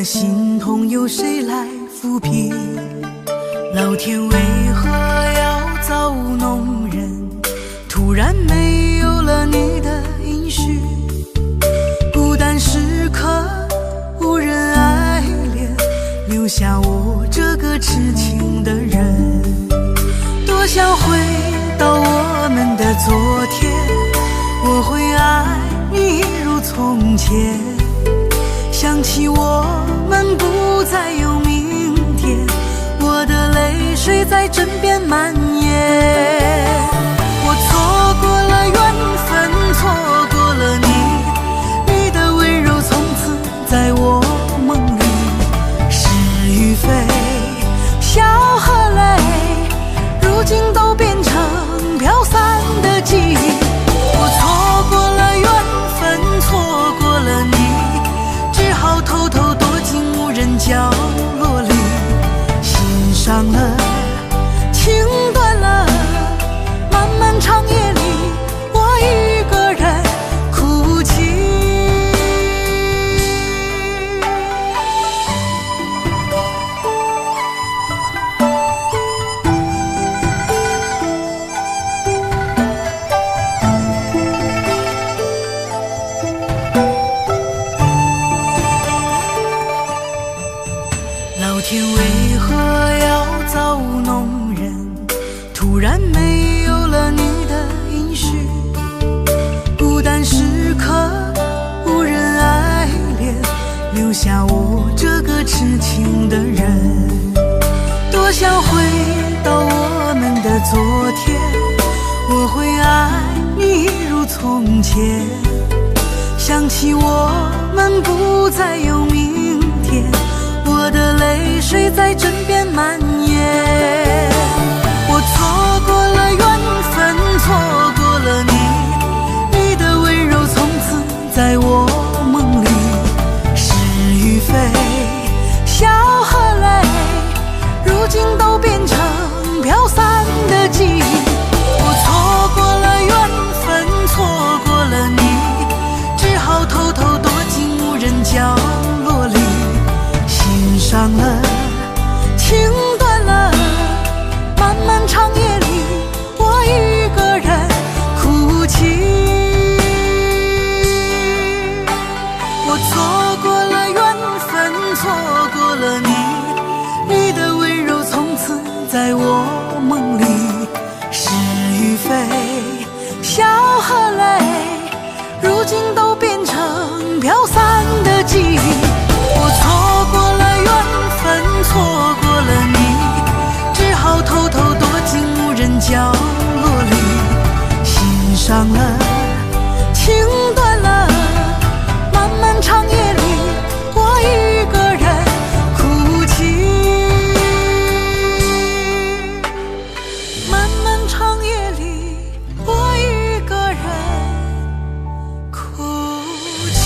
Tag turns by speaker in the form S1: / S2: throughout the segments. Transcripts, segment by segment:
S1: 的心痛由谁来抚平？老天为何要造物弄人？突然没有了你的音讯，孤单时刻无人爱怜，留下我这个痴情的人。多想回到我们的昨天，我会爱你如从前。想起我们不再有明天，我的泪水在枕边蔓延。我错过了缘分，错过了你，你的温柔从此在我梦里。是与非，笑和泪，如今都变成飘散的记忆。我错过了缘分，错过了你，只好偷偷躲进无人角落里。心伤了，情断了，漫漫长夜里，我一个人哭泣。老天为何要造物弄人？突然没有了你的音讯，孤单时刻无人爱怜，留下我这个痴情的人。多想回到我们的昨天，我会爱你如从前。想起我们不再有明天，我的泪水在枕边蔓延。我错过了缘分，错过了你，你的温柔从此在我梦里。是与非，笑和泪，如今都变成飘散的记忆。我错过了缘分，错过了你，只好偷偷躲进无人角落里。心伤了，情断了，漫漫长夜里，我一个人哭泣。我错过了缘分，错过了你，你的温柔从此在我梦里。是与非，笑和泪，如今都变成飘散的记忆。我错过了缘分，错过了你，只好偷偷躲进无人角落里。心伤了，情断了，漫漫长夜里，我一个人哭泣。漫漫长夜里，我一个人哭泣。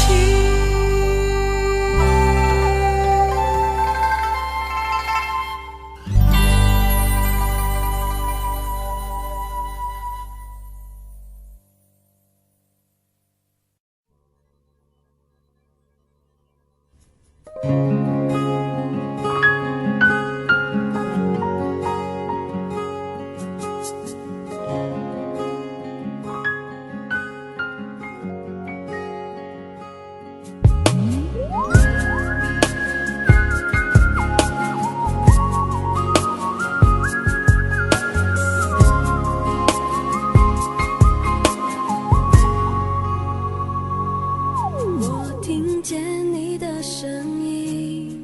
S2: 我听见你的声音，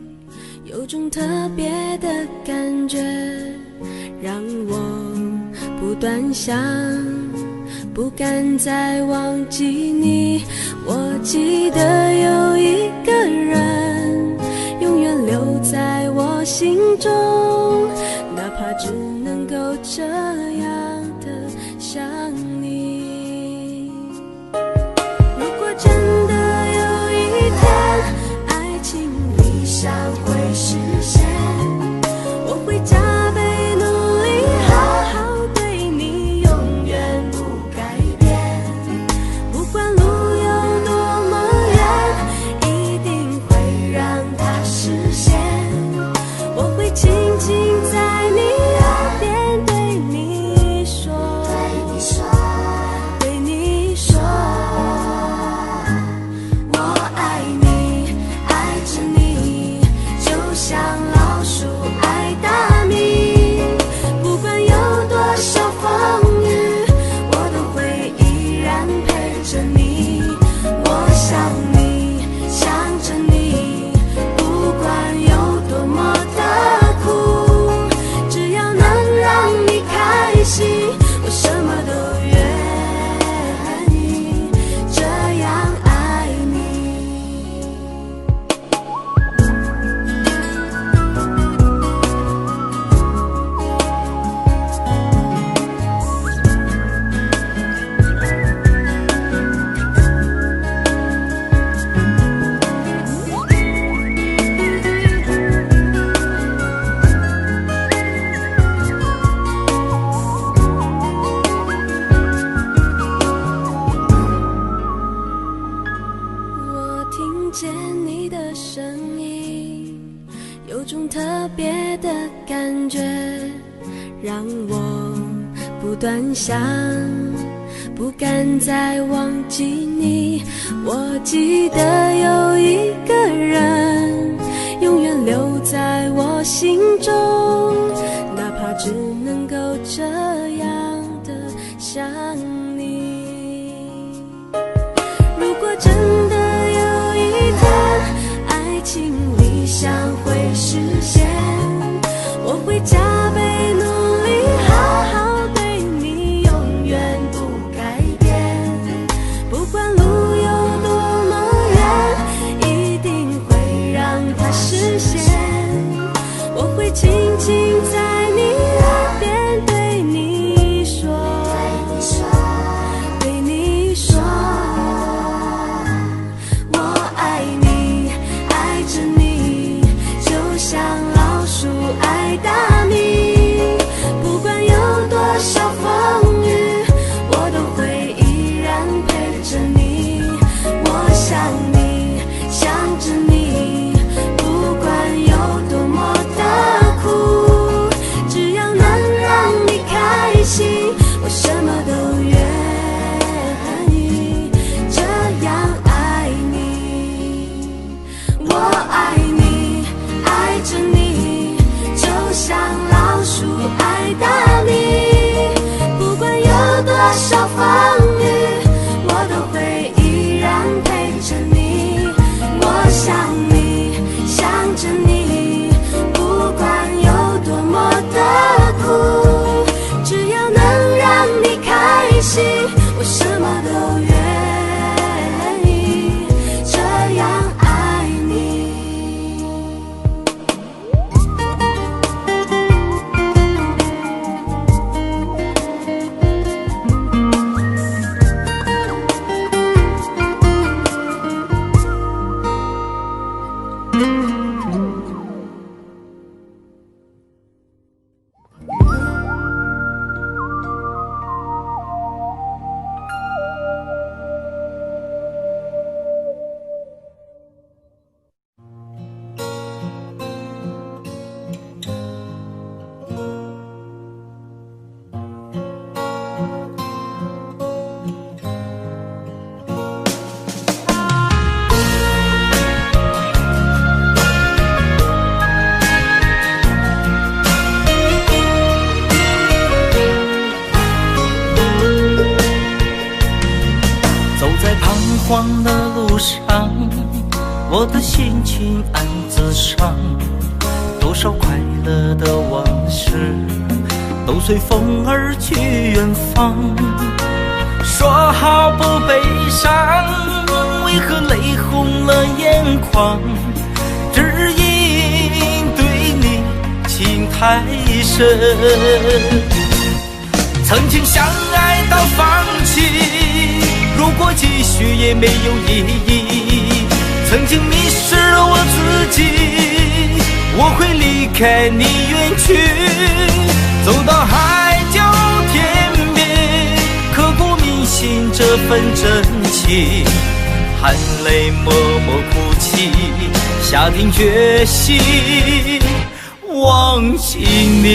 S2: 有种特别的感觉，让我不断想，不敢再忘记你。我记得有一个人，永远留在我心中，哪怕只能够这样的想你。如果真的有一天，爱情理想会实现，我会加倍努力，好好对你，永远不改变。不管路有多么远，见你的身影，有种特别的感觉，让我不断想，不敢再忘记你。我记得有一个人永远留在我心中，哪怕只能够这样的想你。如果真的有一天爱情理想会实现，我会加倍努力好好对你，永远不改变。不管路有多么远，一定会让它实现。我会轻轻在你耳边对你说，对你说，我爱你，爱着你，就像老鼠爱大米。不管有多少风雨，我都会依然陪着你。我想你，想着你，不管有多么的苦，只要能让你开心，我什么都愿意这样爱你。我爱你，爱着你，就像老鼠爱大米。不管有多少风雨，我都会依然陪着你。我想你，想着你，不管有多么的苦，只要能让你开心，我什么都愿意这样爱你。
S3: 走在彷徨的路上，我的心情暗自伤，多少快乐的往事都随风而去远方。说好不悲伤，为何泪红了眼眶？只因对你情太深，曾经相爱到放弃，如果继续也没有意义。曾经迷失了我自己，我会离开你远去，走到海角天边，刻骨铭心这份真情，含泪默默哭泣，下定决心忘记你。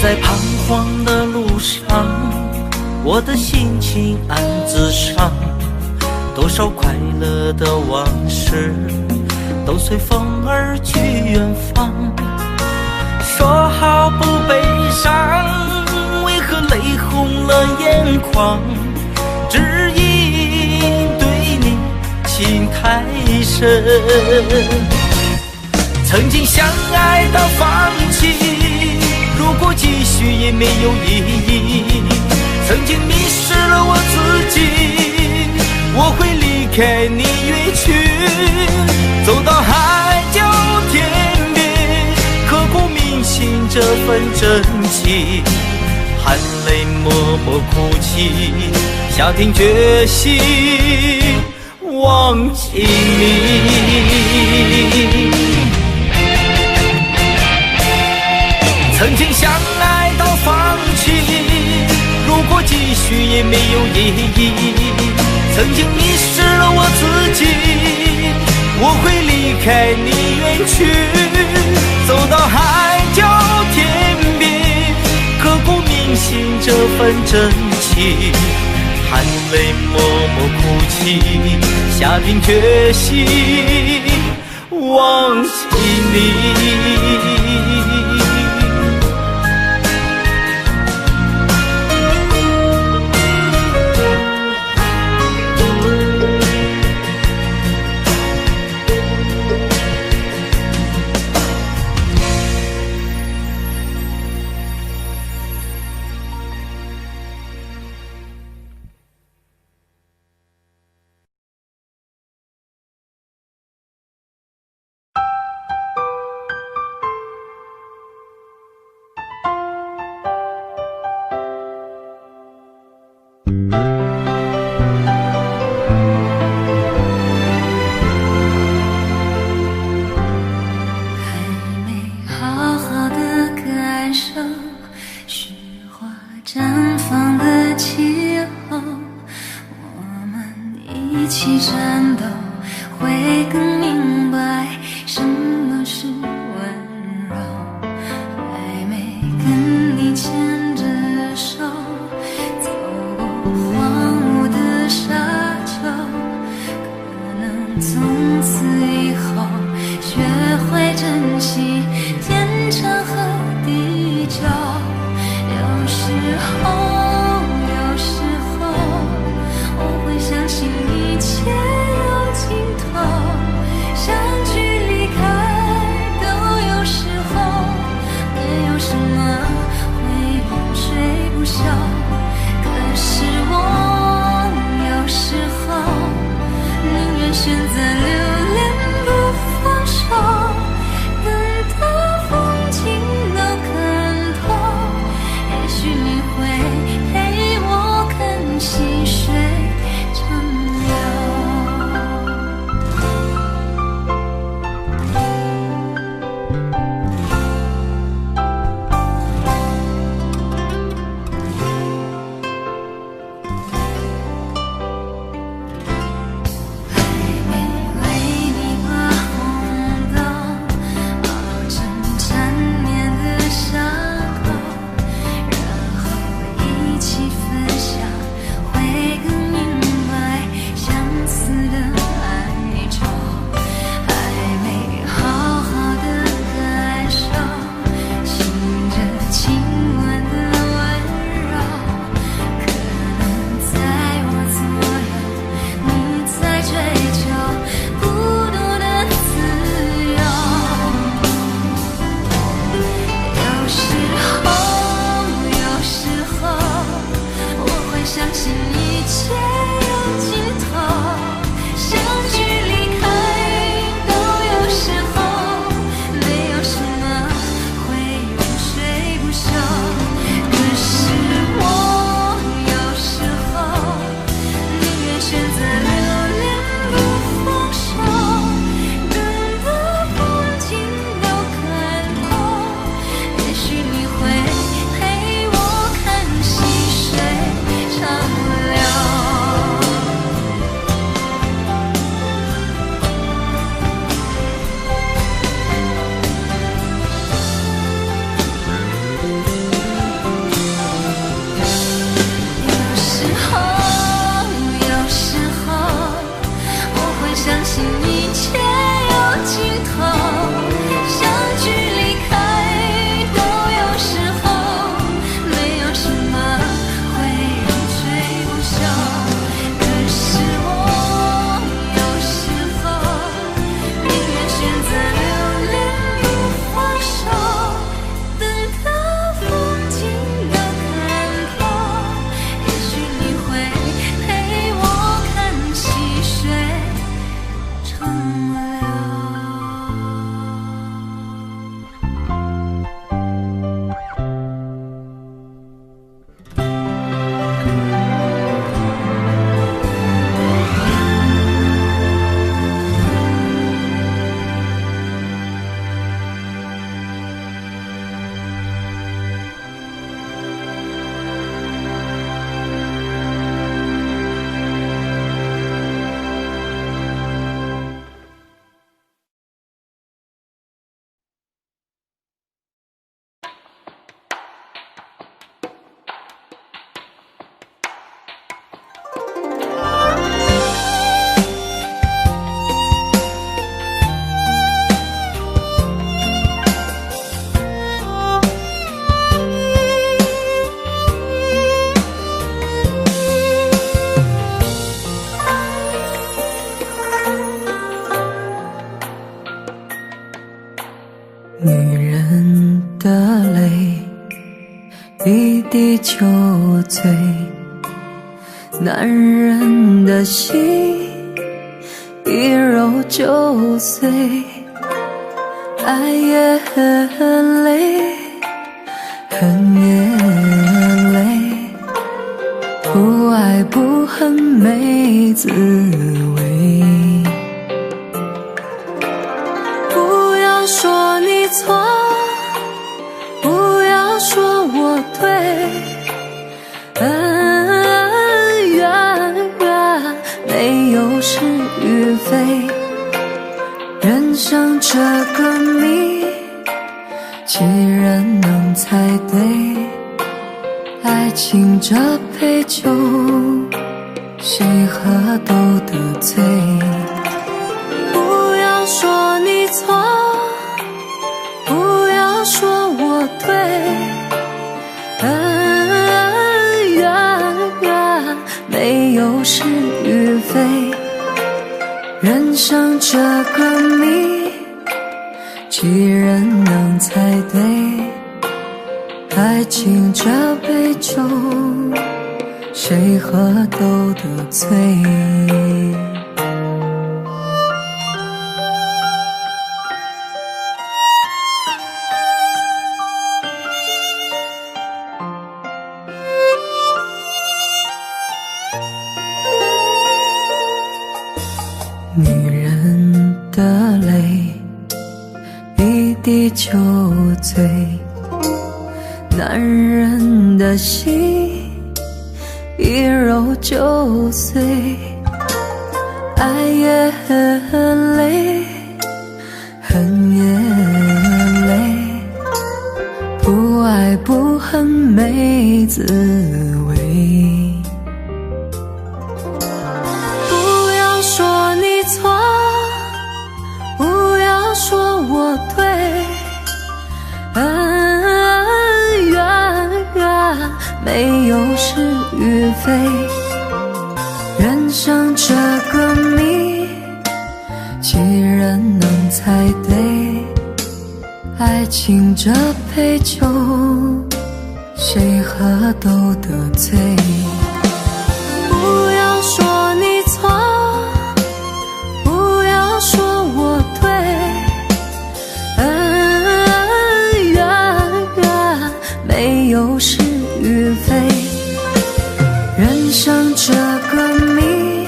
S3: 在彷徨的路上，我的心情暗自伤，多少快乐的往事都随风而去远方。说好不悲伤，为何泪红了眼眶？只因对你情太深，曾经相爱到放弃，如果继续也没有意义。曾经迷失了我自己，我会离开你远去，走到海角天边，刻骨铭心这份真情，含泪默默哭泣，下定决心忘记你。曾经相爱到放弃，如果继续也没有意义。曾经迷失了我自己，我会离开你远去，走到海角天边，刻骨铭心这份真情，含泪默默哭泣，下定决心忘记你。
S2: 选择留恋不放手，等到
S1: 女人的泪一滴就醉，男人的心一揉就碎。爱也很累，恨也累，不爱不恨没滋味。不要说你错，不要说我对，恩怨没有是与非，人生这个谜，几人能猜对？爱情这杯酒，谁喝都得醉。不要说你错，不要说我对，恩怨没有是与非，人生这个谜，几人能猜对？爱情这杯酒，谁喝都得醉。女人的泪一滴就醉，男人的心一揉就碎。爱也很累，恨也累，不爱不恨没滋味。不要说你错，不要说我对，恩怨没有是与非，人生这个谜，几人能猜对？爱情这杯酒，谁喝都得醉。不要说你错，不要说我对，恩怨没有是与非，人生这个谜，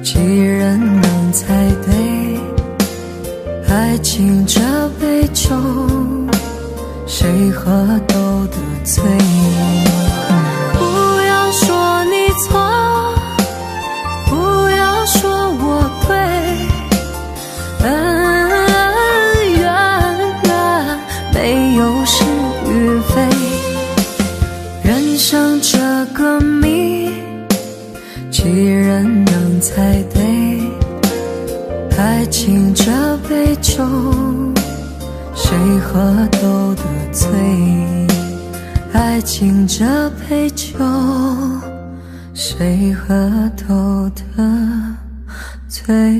S1: 几人能猜对？爱情这杯酒，谁喝都得醉。不要说你错，不要说我对，恩怨没有是与非，人生这个谜，几人能猜对？爱情这杯酒，谁喝都得醉。爱情这杯酒，谁喝都得醉。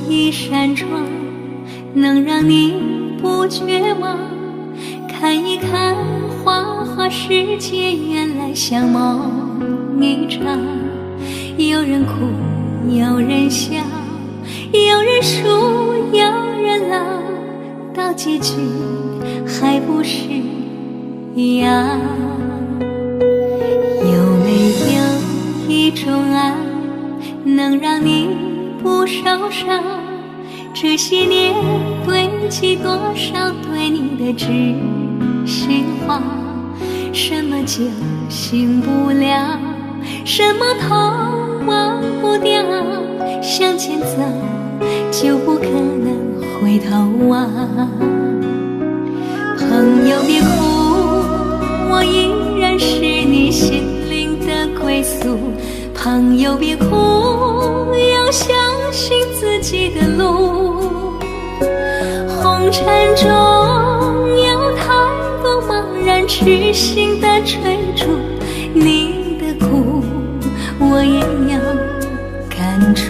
S4: 一扇窗能让你不绝望，看一看花花世界，原来像梦一场。有人哭，有人笑，有人输，有人老，到结局还不是一样。有没有一种爱能让你不少伤，这些年堆积多少对你的知心话，什么就醒不了，什么痛忘不掉，向前走就不可能回头望。朋友别哭，我依然是你心灵的归宿。朋友别哭，要相信自己的路。红尘中有太多茫然痴心的追逐，你的苦我也有感触。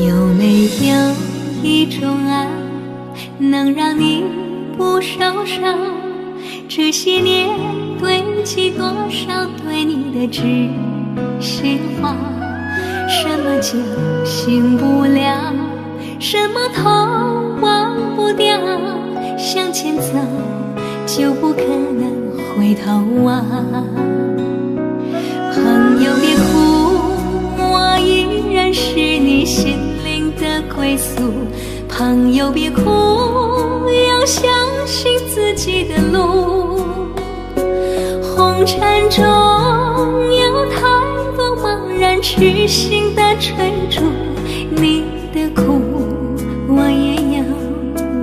S4: 有没有一种爱能让你不受伤？这些年堆积多少对你的知心话，什么就醒不了，什么痛忘不掉，向前走就不可能回头望。朋友别哭，我依然是你心灵的归宿。朋友别哭，要相信自己的路。红尘中有太多茫然痴心的追逐，你的苦我也有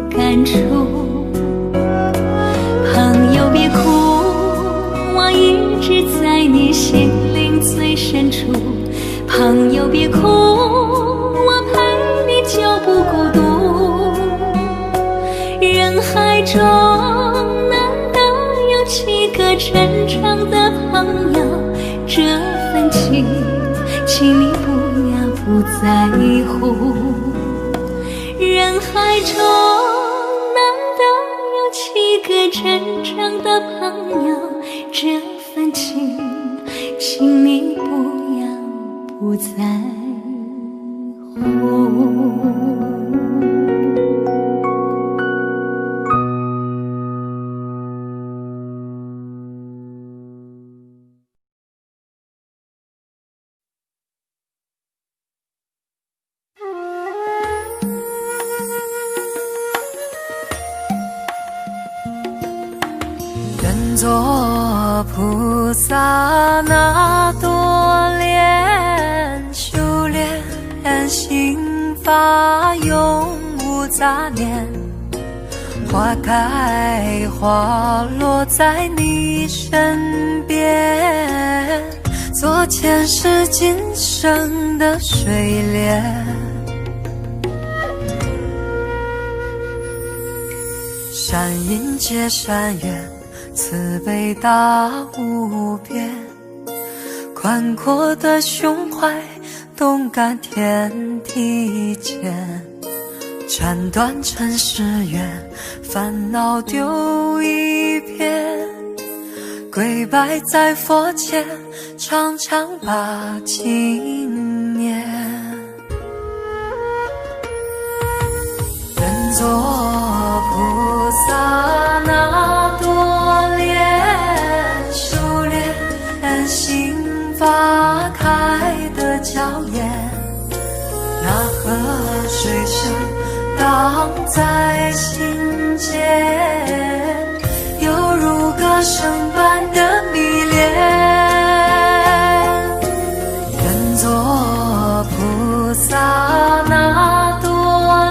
S4: 感触。朋友别哭，我一直在你心灵最深处。朋友别哭，我陪你就不孤独。人海中难得有几个真正的朋友，这份情请你不要不在乎。人海中难得有几个真正的朋友，这份情请你不要不在乎。
S1: 做菩萨那多莲，修炼心法永无杂念。花开花落在你身边，做前世今生的水莲。善因结善缘，慈悲大无边，宽阔的胸怀，动感天地间。斩断尘世缘，烦恼丢一片，跪拜在佛前，常常把经念。人做菩萨那多莲，修炼心法开得娇艳。那河水声荡在心间，犹如歌声般的迷恋。人做菩萨那多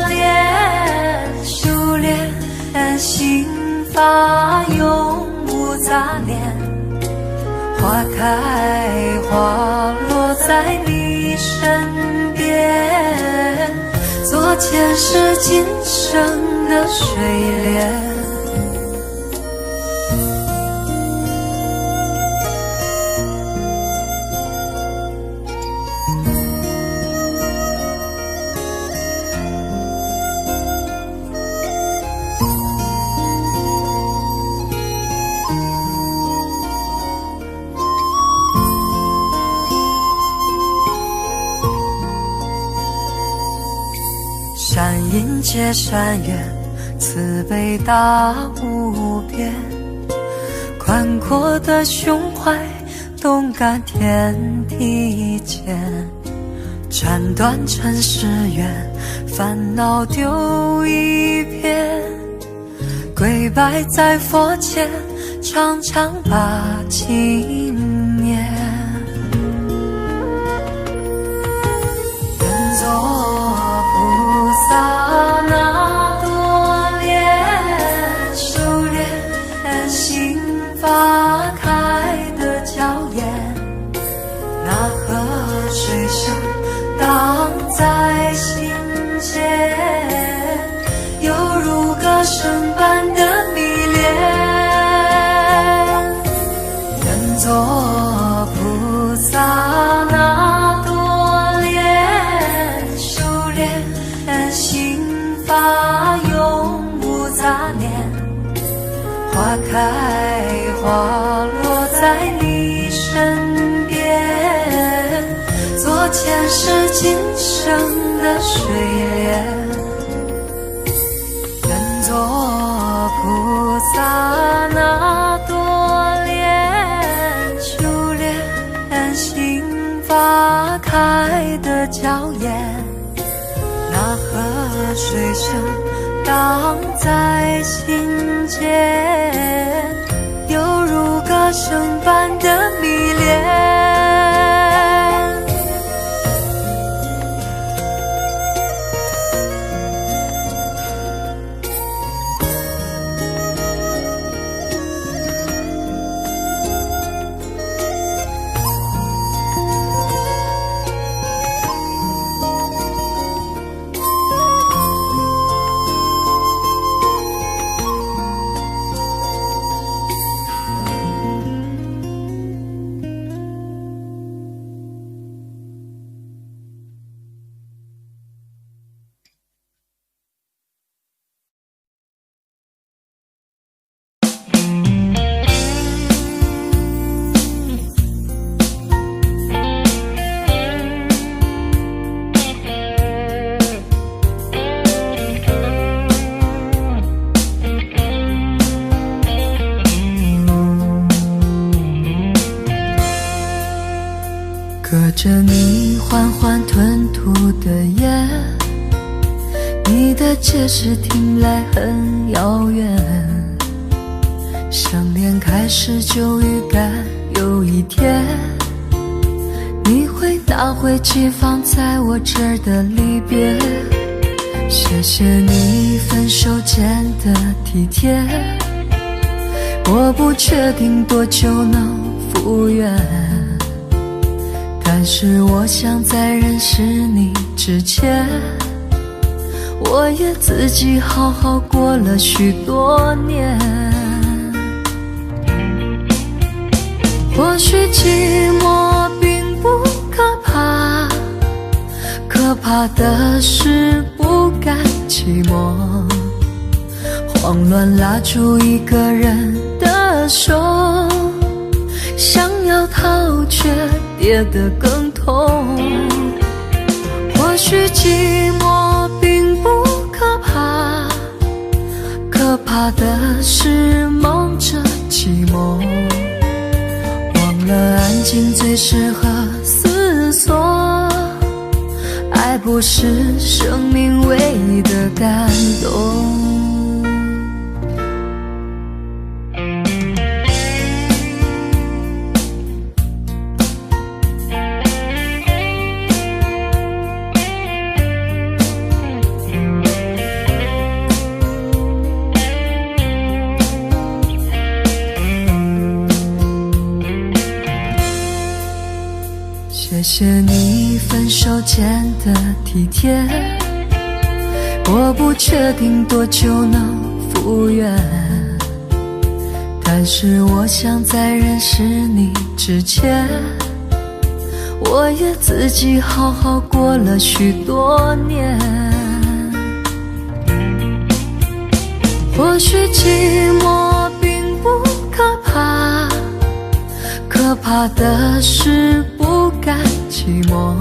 S1: 莲，修炼心法永无杂念。花开花落在你身边，做前世今生的水莲。山阴接山岳，慈悲大无边，宽阔的胸怀，动感天地间，斩断尘世缘，烦恼丢一边，跪拜在佛前，常常把经念。愿做菩萨那多莲，修炼心法开的娇艳，那河水声荡在心间，犹如歌声般的迷恋。愿做菩萨那多莲，修炼心法永无杂念，花开花落在你身边，做前世今生的水莲。愿做菩萨那多莲，修炼心法开的娇艳，那河水声荡在心间，犹如歌声般的迷恋。隔着你缓缓吞吐的烟，你的解释听来很遥远，相恋开始就预感有一天你会拿回寄放在我这儿的离别。谢谢你分手前的体贴，我不确定多久能复原，但是我想在认识你之前，我也自己好好过了许多年。或许寂寞并不可怕，可怕的是不甘寂寞，慌乱拉住一个人的手，想要逃却跌得更痛。或许寂寞并不可怕，可怕的是梦着寂寞，忘了安静最适合思索，爱不是生命唯一的感动。谢谢你分手前的体贴，我不确定多久能复原，但是我想在认识你之前，我也自己好好过了许多年。或许寂寞并不可怕，可怕的是不甘寂寞，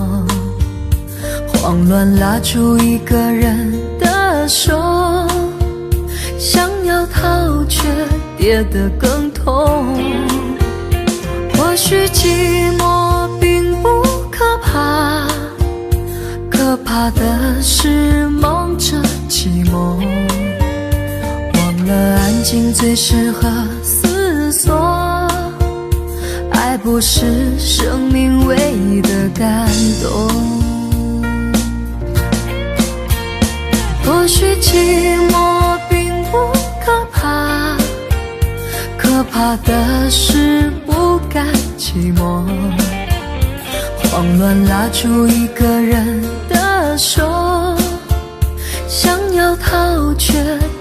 S1: 慌乱拉住一个人的手，想要逃却跌得更痛。或许寂寞并不可怕，可怕的是忙着寂寞，忘了安静最适合思索，爱不是生命唯一的感动。或许寂寞并不可怕，可怕的是不甘寂寞，慌乱拉住一个人的手，想要逃却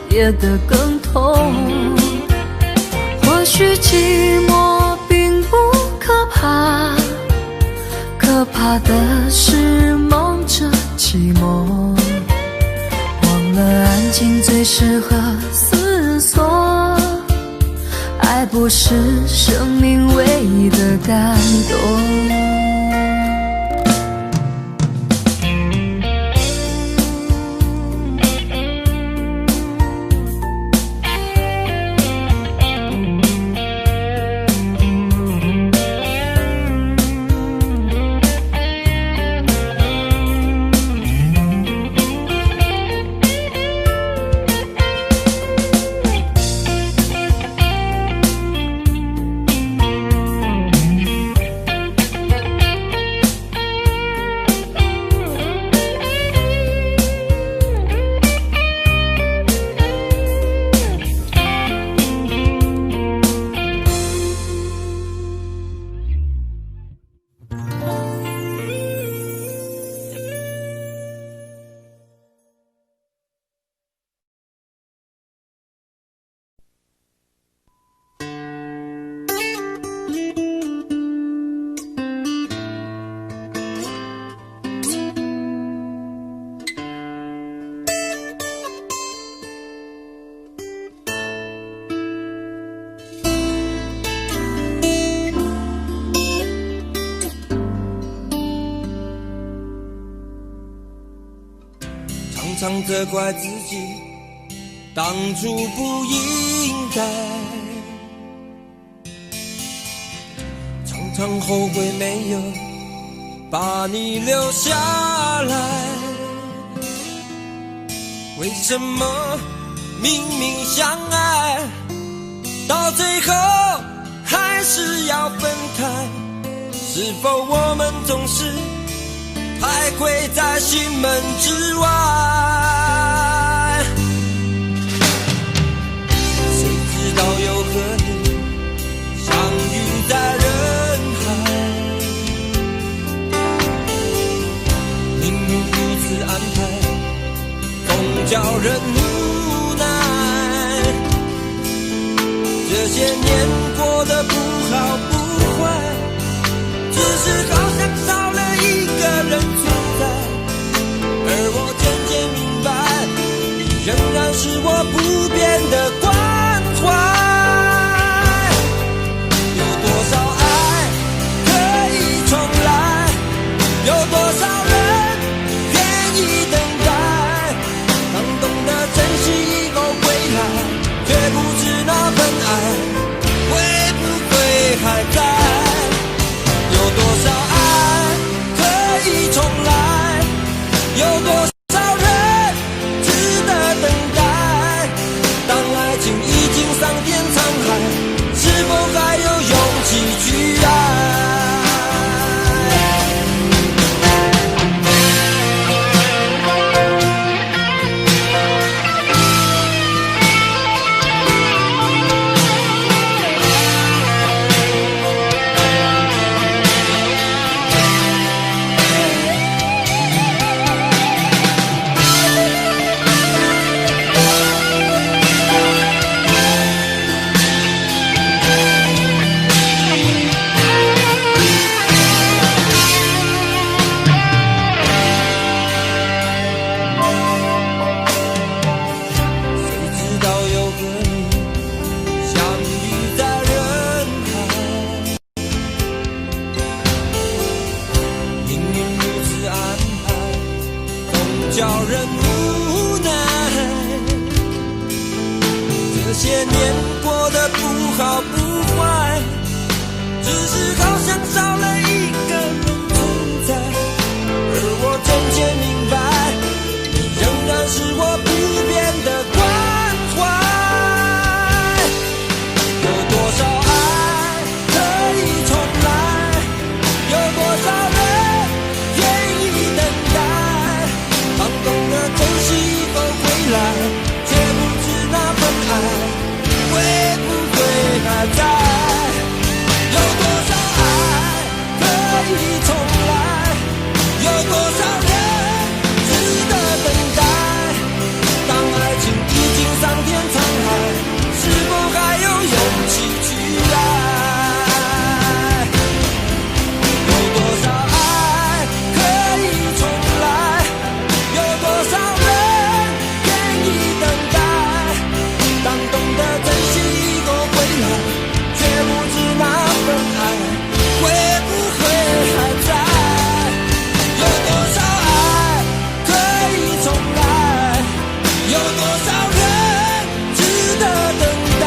S1: 跌得更痛。或许寂寞并不可怕，可怕的是忙着寂寞，忘了安静最适合思索，爱不是生命唯一的感动。
S5: 常常责怪自己当初不应该，常常后悔没有把你留下来。为什么明明相爱，到最后还是要分开？是否我们总是徘徊在心门之外？谁知道又和你相遇在人海，命运如此安排，总叫人无奈。这些年过得不好不坏，只是好像少了一个人存在，而我渐渐明白，你仍然是我不变的关怀。有多少爱可以重来，有多少人愿意等待，当懂得珍惜以后归来，却不知那份爱会不会还在。有多少爱可以重来，有多少人值得等待，当爱情已经桑田沧海，是否还有勇气去爱？叫人无奈。这些年过得不好不坏，只是好像少了一个人存在。而我渐渐明白，你仍然是我不变的关怀。有多少爱可以重来，有多少人愿意等待。当懂得珍惜以后回来，却不知那份爱会不会还在。有多少爱可以重来，有多少人值得等待。当爱情已经桑田沧海，是否还有勇气去爱？有多少爱可以重来，有多少人愿意等待。当懂得珍惜以后回来，却不知那份爱会不会还在。有多少爱可以重来，有多少人值得等待。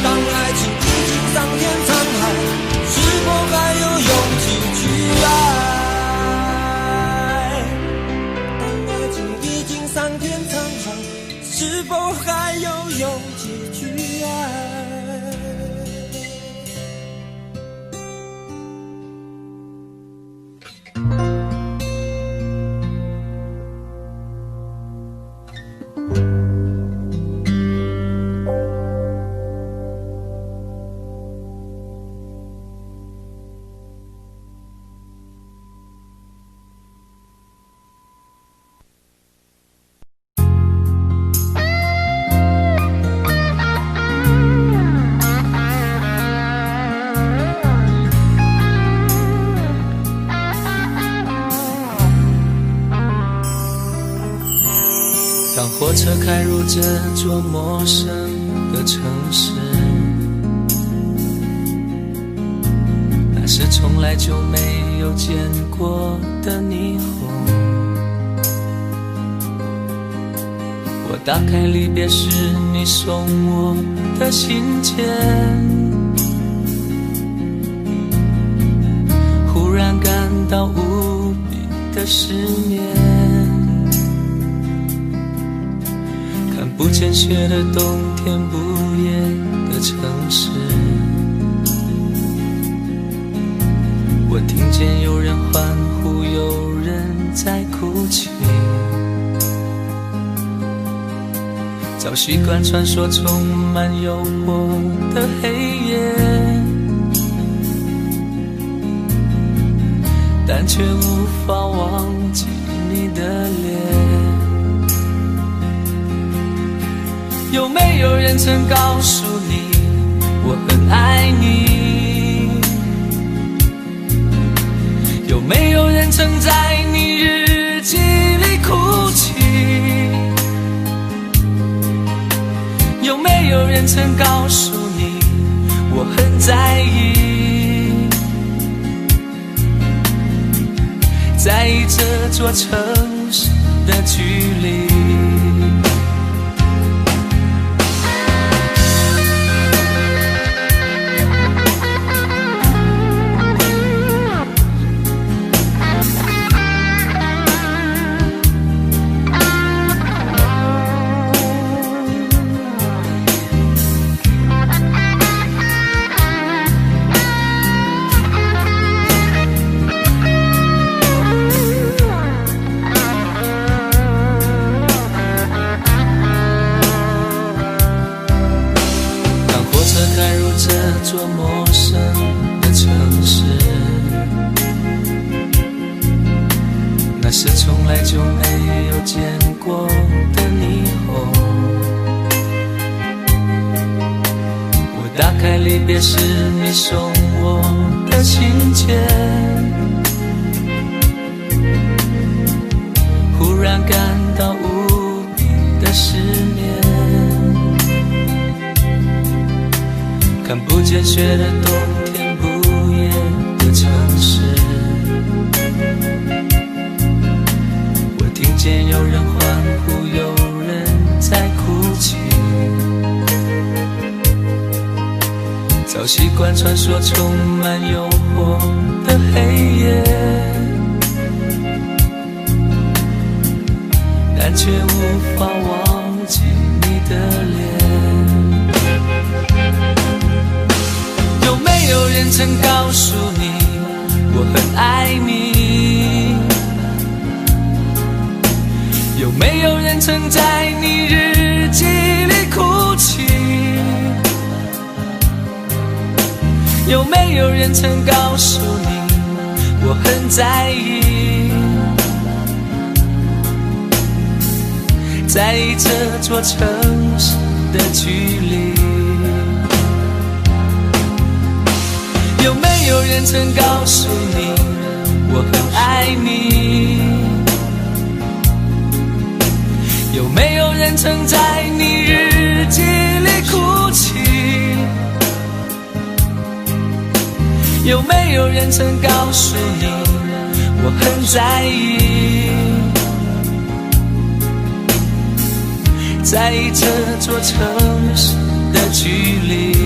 S5: 当爱情已经桑田沧海，是否还有勇气去爱？当爱情已经桑田沧海，是否还有勇气去爱？
S3: 当火车开入这座陌生的城市，那是从来就没有见过的霓虹。我打开离别时你送我的信件，忽然感到无比的失眠。看不见雪的冬天，不夜的城市，我听见有人欢呼，有人在哭泣。早习惯穿梭充满诱惑的黑夜，但却无法忘记你的脸。有没有人曾告诉你我很爱你？有没有人曾在你日记里哭泣？有没有人曾告诉你我很在意？在意这座城市的距离。这座陌生的城市，那是从来就没有见过的霓虹。我打开离别时你送我的信件，忽然感到无比的失眠。看不见雪的冬天，不夜的城市，我听见习惯穿梭充满诱惑的黑夜，但却无法忘记你的脸。有没有人曾告诉你我很爱你？有没有人曾在你日记里哭泣？有没有人曾告诉你我很在意？在意这座城市的距离。有没有人曾告诉你我很爱你？有没有人曾在你日记里哭泣？有没有人曾告诉你我很在意？在意这座城市的距离。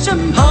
S5: 身旁。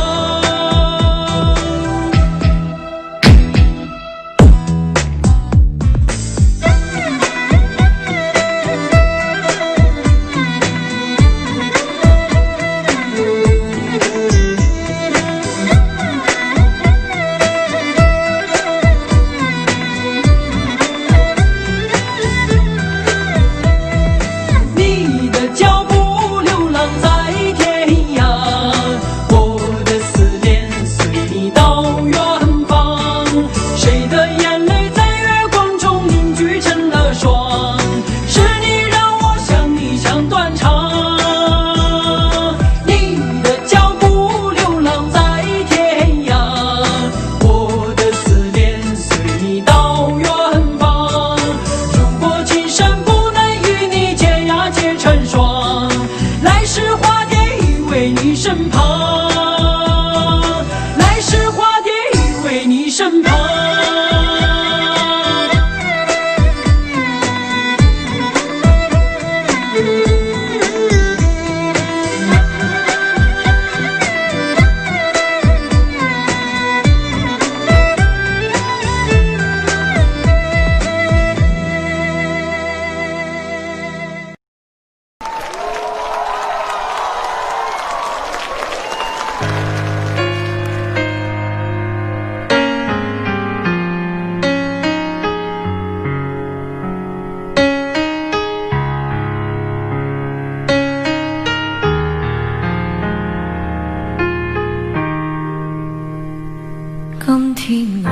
S4: 今天我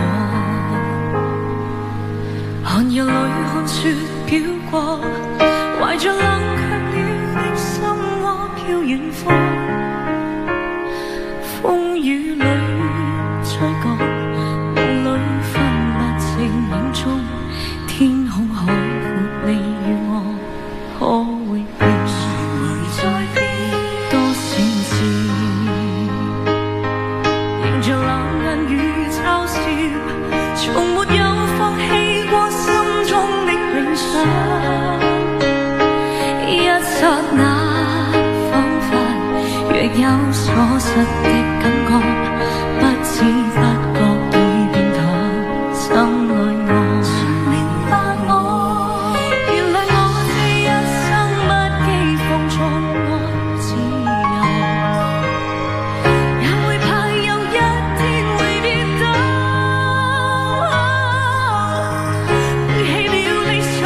S4: 寒夜里看雪飘過，懷着冷卻了的心窩飄遠方，風雨裏吹過，夢裏分不清影蹤，天空海闊，你與我可會變？誰會在變？多少次迎着冷眼與嘲笑，從沒有放棄過心中的理想。一剎那，彷彿若有所失的感覺，不知不覺已變淡，心裏我曾明白我，原來我這一生不羈放縱愛自由，也會怕有一天會跌倒，背棄了理想，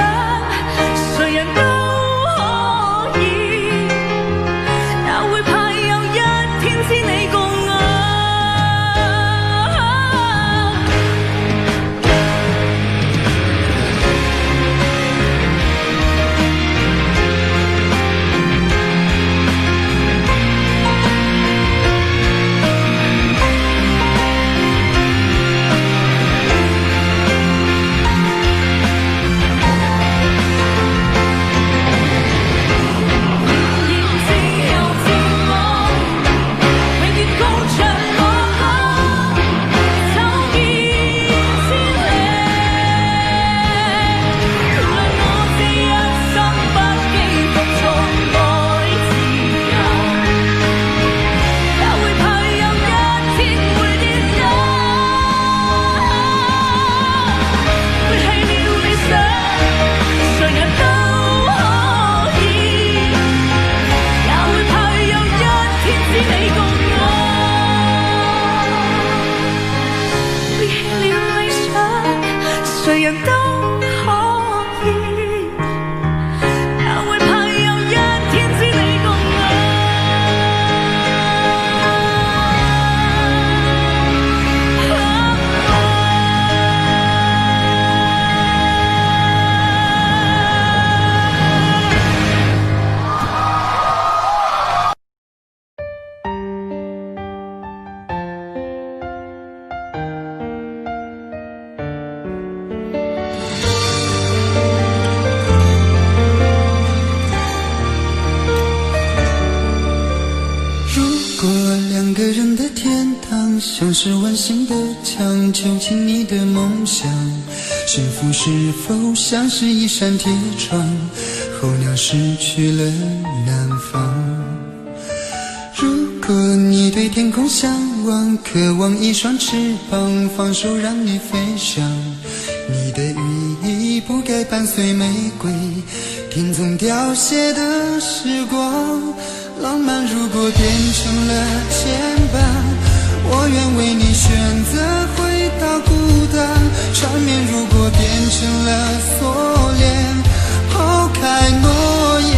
S4: 誰人都可以，也會怕有一天知你共我。誰人都可以，也會怕有一天知你共我。
S6: 如果两个人的天堂像是完形的墙，究竟你的梦想幸福是否像是一扇铁窗，候鸟失去了南方。如果果你对天空向往，渴望一双翅膀，放手让你飞翔。你的羽翼不该伴随玫瑰，听从凋谢的时光。浪漫如果变成了牵绊，我愿为你选择回到孤单。缠绵如果变成了锁链，抛开诺言。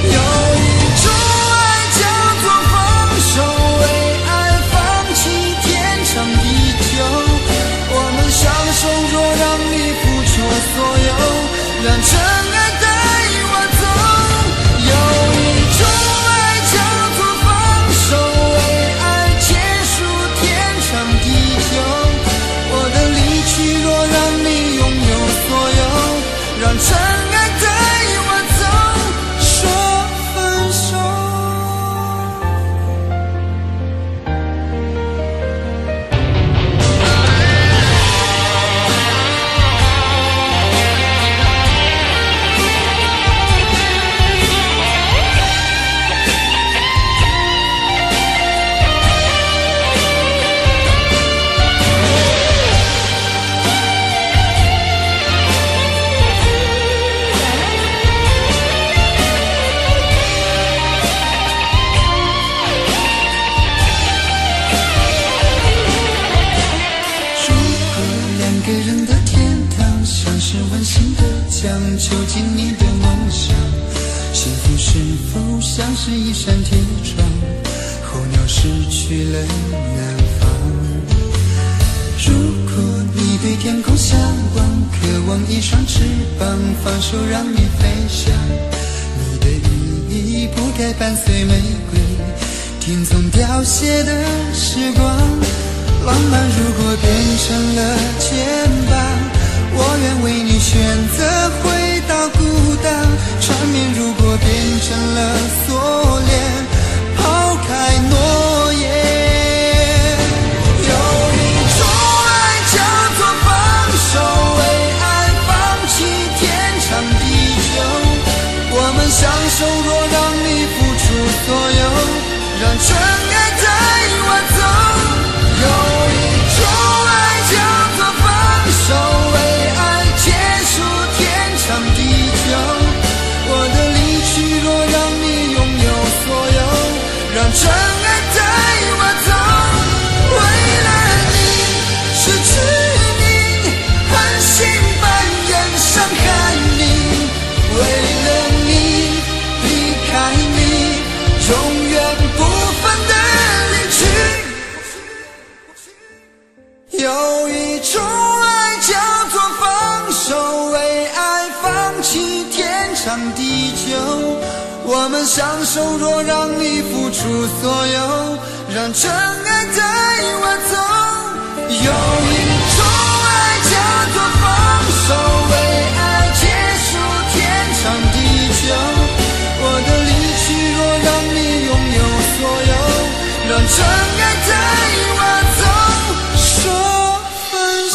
S6: 有一种爱叫做放手，为爱放弃天长地久。我们相守，若让你付出所有，让真爱带我走。有一种爱叫做放手，为爱结束天长地久。我的离去，若让你拥有所有，让真爱带我走，说分手。囚禁你的梦想，幸福是否像是一扇铁窗，候鸟失去了南方。如果你对天空向往，渴望一双翅膀，放手让你飞翔。你的羽翼不该伴随玫瑰，听从凋谢的时光。浪漫如果变成了牵绊，我愿为你选择回到孤单。缠绵如果变成了锁链，抛开诺言。有一种爱叫做放手，为爱放弃天长地久。我们相守，若让你付出所有，让真爱带我走。有一种爱叫做放手，为爱结束天长地久。我的离去，若让你拥有所有，让真爱带我走。为了你，失去你，狠心扮演伤害你。为了你，离开你，永远不分的离去。有一种爱叫做放手，为爱放弃天长地久。我们相守，若让你付出所有，让真爱带我走。有一种爱叫做放手，为爱结束天长地久。我的离去，若让你拥有所有，让真爱带我走，说分手。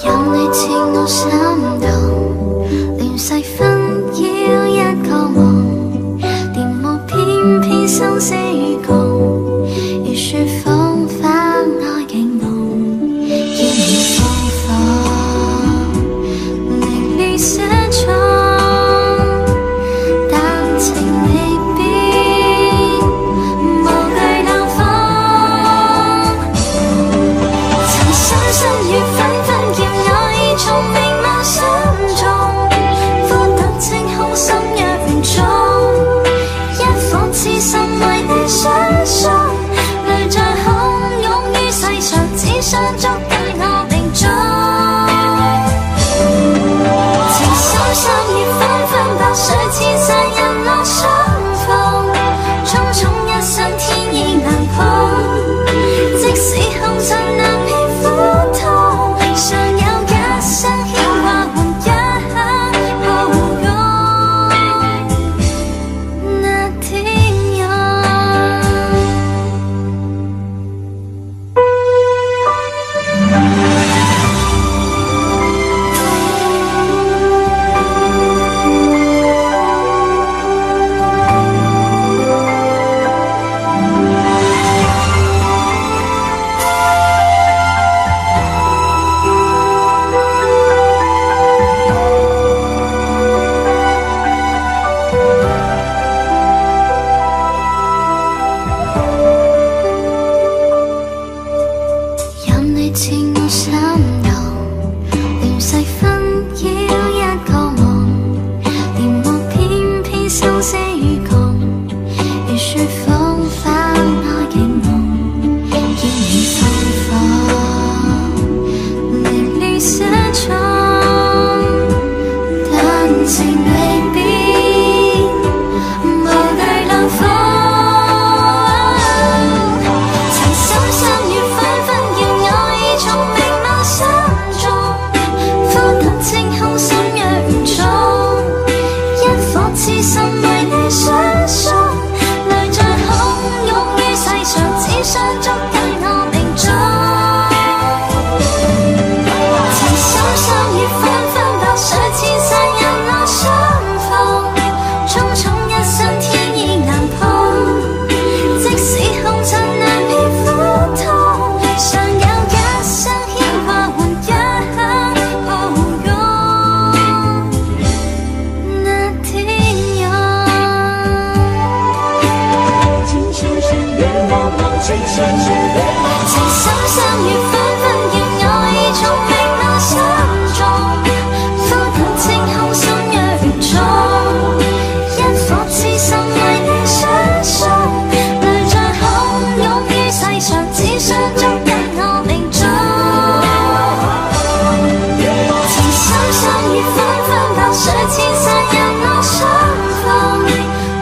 S7: 有你似我心動，亂世紛擾一個夢，電霧偏偏生死與共，如雪風花愛景濃，煙雨風放，凌亂寫錯，但情未變，無懼冷風，曾深深與紛紛叫我已從明眸心中，苦等清空心若凝重，一顆痴心為你相送，淚在洶湧於世上，只想捉緊我命中。情深深與紛紛，白水千山人落相逢，匆匆一生天意難碰，即使紅塵難免苦痛，尚有一生牽掛換一刻抱擁，那天佑。有你似我心動，亂世紛擾一個夢，電霧偏偏生死與共，如雪風花愛景濃，煙雨風放，凌亂寫錯，但情未變，無懼冷風，曾深深與紛紛叫我已從明眸心中，苦等清空心若凝重，一顆痴心為你相送，淚在洶湧於世上，只想捉緊我命中。情深深與紛紛，白水千山人落相逢，匆匆一生天意難碰，即使紅塵難免苦痛，尚有一生牽掛換一刻抱擁，那天佑。情深深與紛紛，叫我已從明眸心中，苦等清空心若凝重，一顆痴心為你相送，淚在洶湧於世上，只想捉緊我命中。情深深與紛紛，白水千山人落相逢，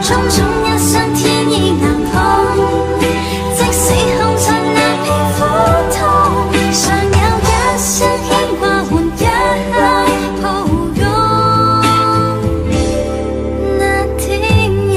S7: 匆匆一生天意難碰，即使紅塵難免苦痛，尚有一生牽掛換一刻抱擁，那天佑。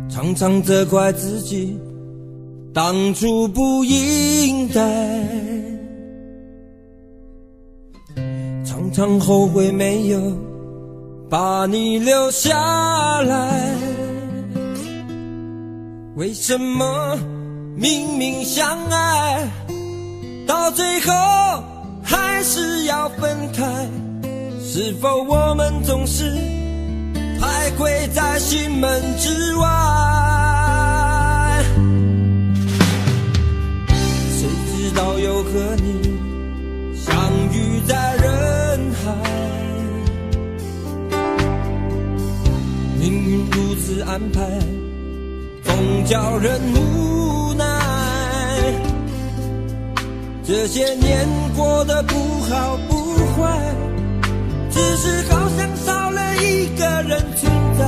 S5: 常常责怪自己当初不应该，常常后悔没有把你留下来。为什么明明相爱，到最后还是要分开？是否我们总是徘徊在心门之外？谁知道又和你相遇在人海，命运如此安排，总叫人无奈。这些年过得不好不坏，只是好像少了一个人存在。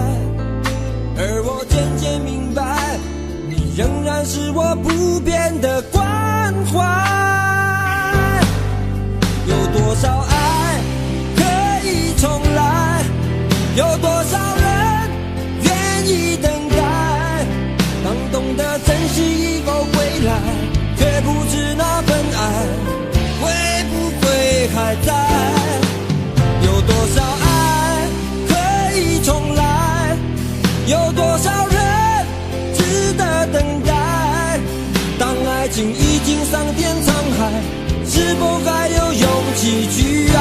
S5: 而我渐渐明白，你仍然是我不变的关怀。有多少爱可以重来，有多少人愿意等待。当懂得珍惜以后归来，却不知那份爱会不会还在。有多少爱可以重来，有多少人值得等待。当爱情已经桑田沧海，是否还有勇气去爱？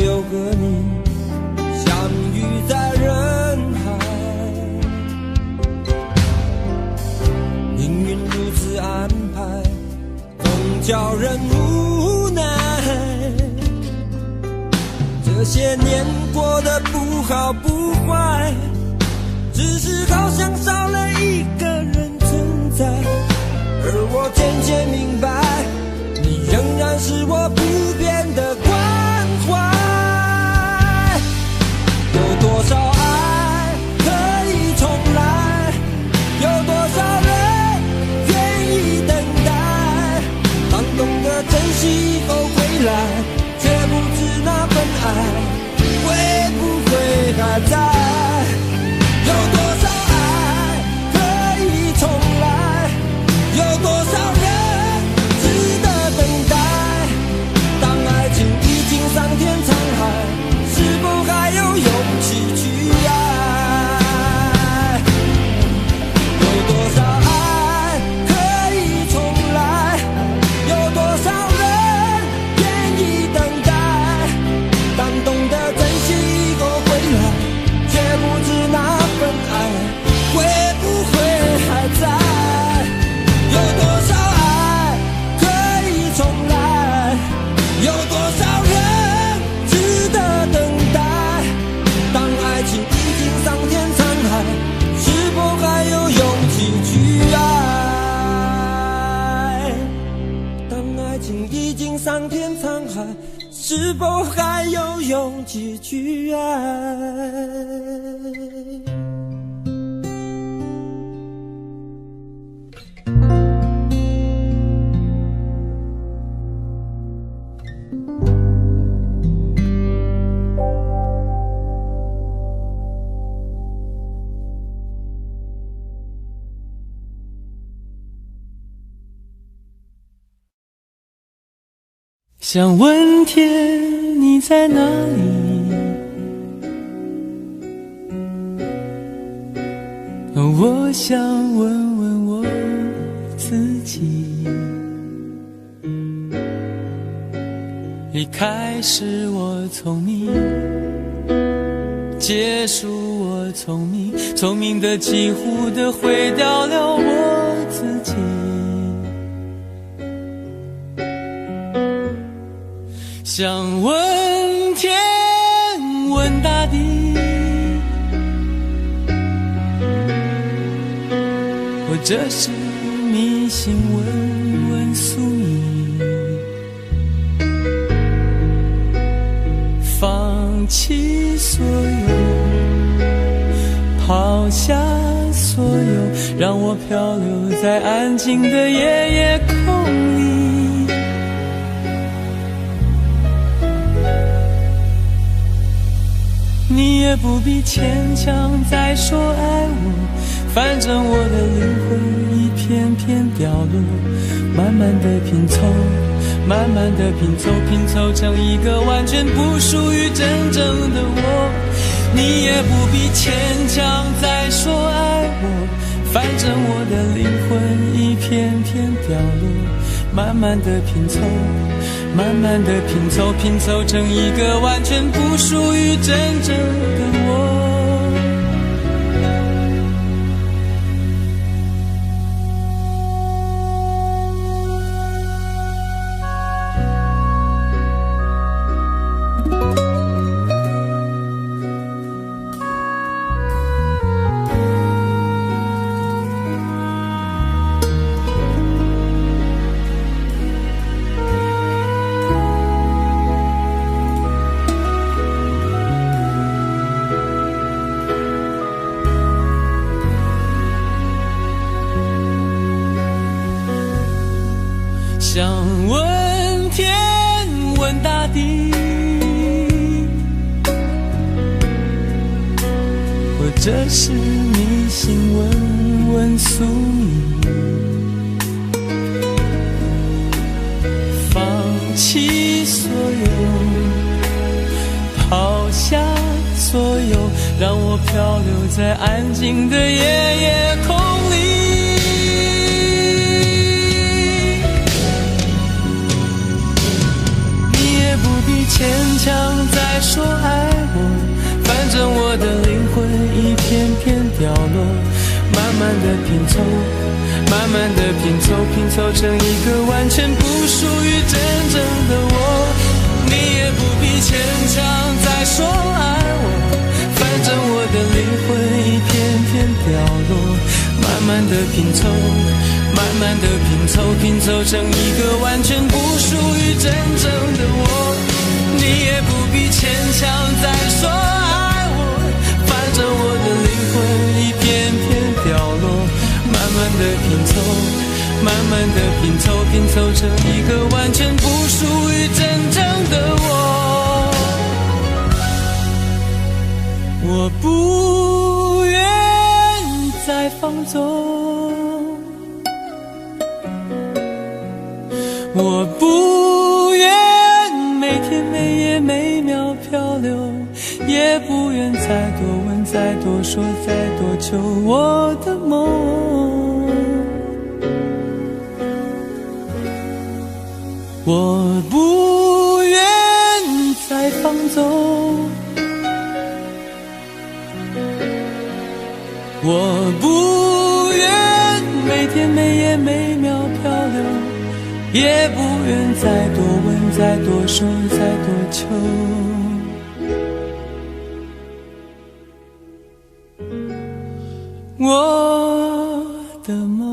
S5: 又和你相遇在人海，命运如此安排，总叫人无奈。这些年过得不好不坏，只是好像少了一个人存在。而我渐渐明白，你仍然是我不变的关怀。有多少爱可以重来，有多少人愿意等待。当懂得珍惜以后归来，却不知那份爱会不会还在。有多少爱可以重来，有多少人值得等待。当爱情已经桑田沧海，是否还有勇气去爱？有多少爱可以重来，有多少人愿意等待。当懂得珍惜以后回来，却不知那份爱会不会还在。有多少爱可以重来，有多少人值得等待。当爱情已经桑田沧海，是否还有勇气去爱？当爱情已经桑田沧海，是否还有勇气去爱？
S8: 想问天你在哪里，我想问问我自己。一开始我聪明，结束我聪明，聪明的几乎的毁掉了我自己。想问天问大地，或者是迷信问问宿命，放弃所有，抛下所有，让我漂流在安静的夜夜空里。你也不必牵强再说爱我，反正我的灵魂一片片掉落，慢慢的拼凑，慢慢的拼凑，拼凑成一个完全不属于真正的我。你也不必牵强再说爱我，反正我的灵魂一片片掉落，慢慢的拼凑，慢慢的拼凑，拼凑成一个完全不属于真正的我。想问天问大地，或者是迷信问问宿命，放弃所有，抛下所有，让我漂流在安静的夜夜空里。牵强再说爱我，反正我的灵魂一片片掉落，慢慢的拼凑，慢慢的拼凑，拼凑成一个完全不属于真正的我。你也不必牵强再说爱我，反正我的灵魂一片片掉落，慢慢的拼凑，慢慢的拼凑，拼凑成一个完全不属于真正的我。你也不必牵强再说爱我，反正我的灵魂一片片掉落，慢慢的拼凑，慢慢的拼凑，拼凑成一个完全不属于真正的我。我不愿再放纵，我不愿每天每夜每秒漂流，也不愿再多问再多说再多求我的梦。我不愿再放纵，我不愿每天每夜每秒漂流，也不愿再多问再多说再多求我的梦。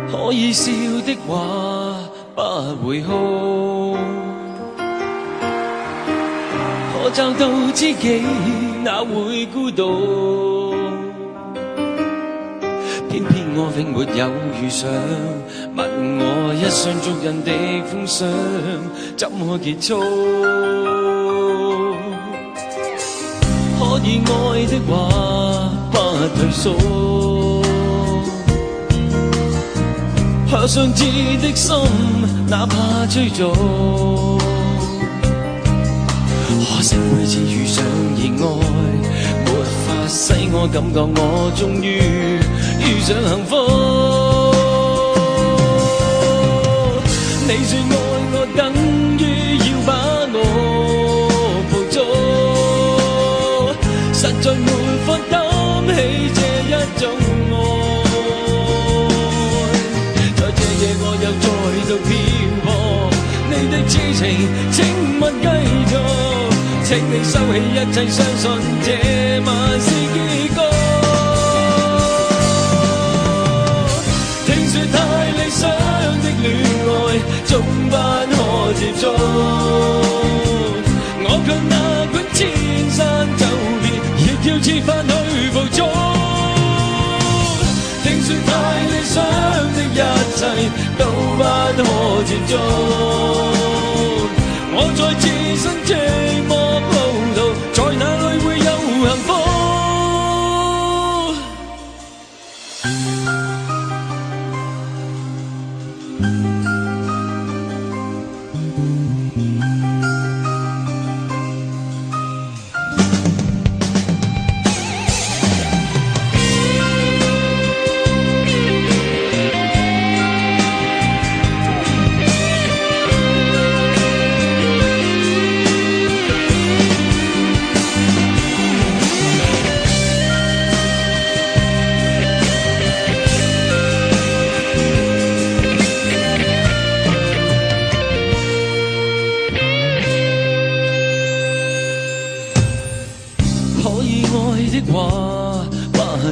S9: 可以笑的話不會哭，可找到知己哪會孤獨？偏偏我永沒有遇上，問我一雙足印的風霜怎麼結束？可以愛的話不退縮，可想知的心哪怕追逐，可惜每次遇上熱愛，沒法使我感覺我終於遇上幸福。你說愛我等於要把我捕捉，實在沒法擔起這一種愛。在這夜我又再度漂泊，你的痴情請勿繼續，請你收起一切，相信這晚是結局。聽說太理想的戀愛總不可接觸，我卻哪管千山走遍，亦要設法去捕捉。聽說太理想的一切都不可接觸，我在自身寂寞路途，在哪裏會有幸福？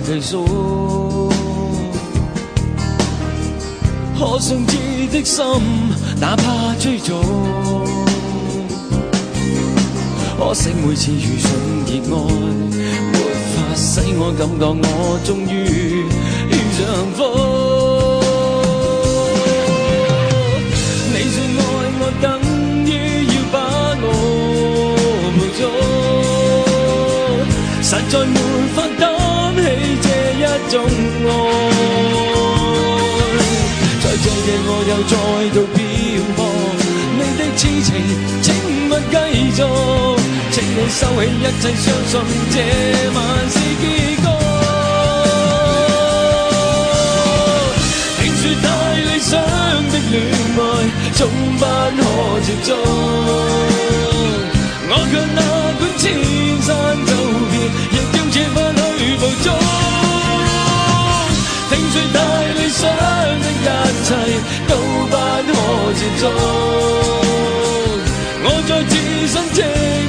S9: 退縮，可想知的心哪怕追逐，可惜每次遇上熱愛，沒法使我感覺我終於遇上幸福。你說愛我等於要把我捕捉，實在沒法擔起這一種愛，在這夜我又再度漂泊，你的痴情請勿繼續，請你收起一切，相信這晚是結局。聽說太理想的戀愛總不可接觸，我卻哪管千山走遍，亦要設法去捕捉。聽說太理想的一切都不可接觸，我在自身寂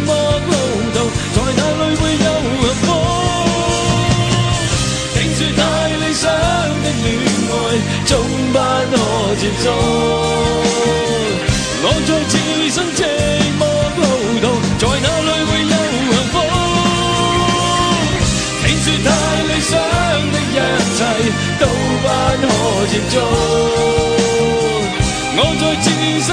S9: 寞路途，在哪裏會有幸福？聽說太理想的戀愛總不可接觸，我在自身寂寞路途，在哪裏會有幸福？聽說太理想的一切都不可接觸，我在自身